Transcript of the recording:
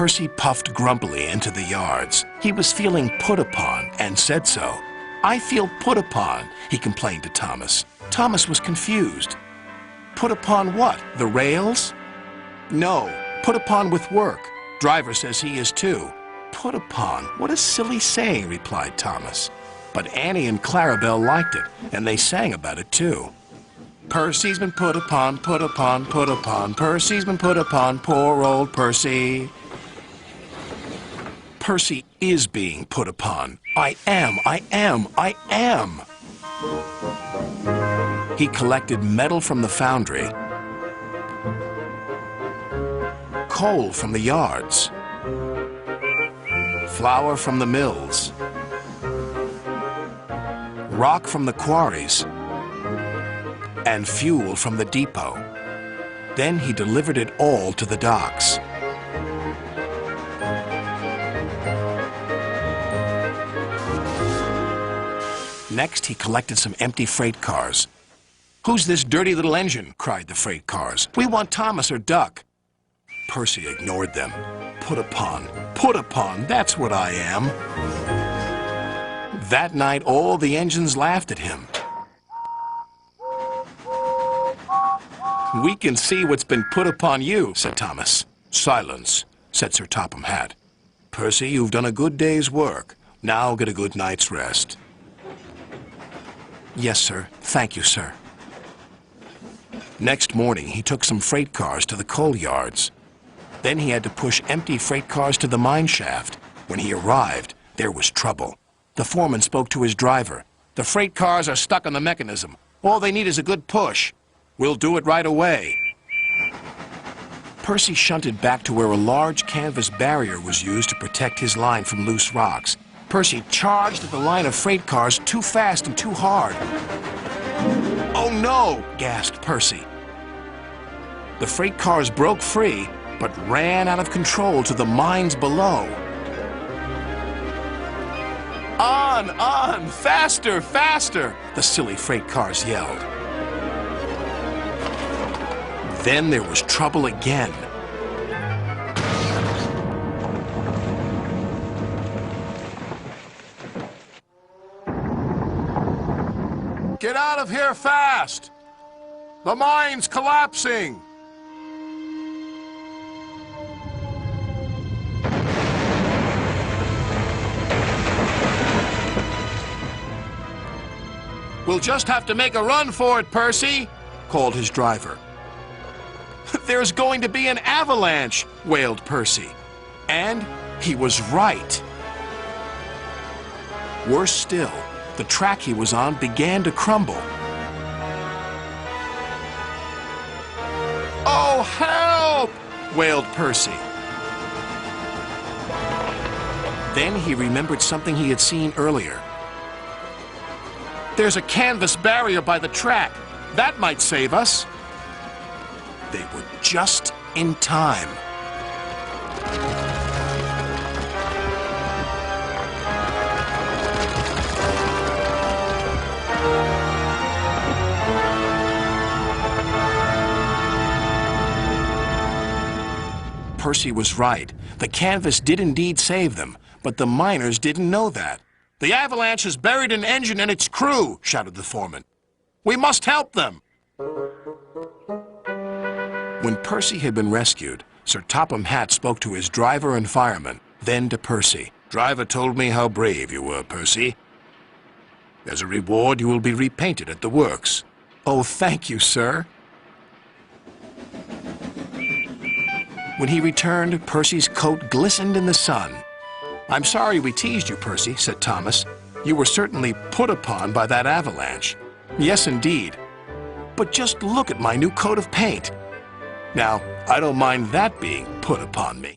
Percy puffed grumpily into the yards. He was feeling put upon and said so. "I feel put upon," he complained to Thomas. Thomas was confused. Put upon what? The rails? No, put upon with work. Driver says he is too. Put upon? What a silly saying, replied Thomas. But Annie and Clarabelle liked it, and they sang about it too. Percy's been put upon, put upon, put upon. Percy's been put upon, poor old Percy. Percy is being put upon. I am. He collected metal from the foundry, coal from the yards, flour from the mills, rock from the quarries, and fuel from the depot. Then he delivered it all to the docks. Next, he collected some empty freight cars. "Who's this dirty little engine?" cried the freight cars. "We want Thomas or Duck." Percy ignored them. Put upon, that's what I am. That night, all the engines laughed at him. "We can see what's been put upon you," said Thomas. "Silence," said Sir Topham Hatt. "Percy, you've done a good day's work. Now get a good night's rest." "Yes, sir. Thank you, sir." Next morning, he took some freight cars to the coal yards. Then he had to push empty freight cars to the mine shaft. When he arrived, there was trouble. The foreman spoke to his driver. "The freight cars are stuck on the mechanism. All they need is a good push. We'll do it right away." Percy shunted back to where a large canvas barrier was used to protect his line from loose rocks. Percy charged at the line of freight cars too fast and too hard. "Oh no!" gasped Percy. The freight cars broke free, but ran out of control to the mines below. On! Faster, faster!" the silly freight cars yelled. Then there was trouble again. "Get out of here fast! The mine's collapsing!" "We'll just have to make a run for it, Percy," called his driver. "There's going to be an avalanche," wailed Percy. And he was right. Worse still, the track he was on began to crumble. "Oh, help!" wailed Percy. Then he remembered something he had seen earlier. "There's a canvas barrier by the track. That might save us." They were just in time. Percy was right. The canvas did indeed save them, but the miners didn't know that. "The avalanche has buried an engine and its crew," shouted the foreman. "We must help them." When Percy had been rescued, Sir Topham Hatt spoke to his driver and fireman, then to Percy. "Driver told me how brave you were, Percy. As a reward, you will be repainted at the works." "Oh, thank you, sir." When he returned, Percy's coat glistened in the sun. "I'm sorry we teased you, Percy," said Thomas. "You were certainly put upon by that avalanche." "Yes, indeed. But just look at my new coat of paint. Now, I don't mind that being put upon me."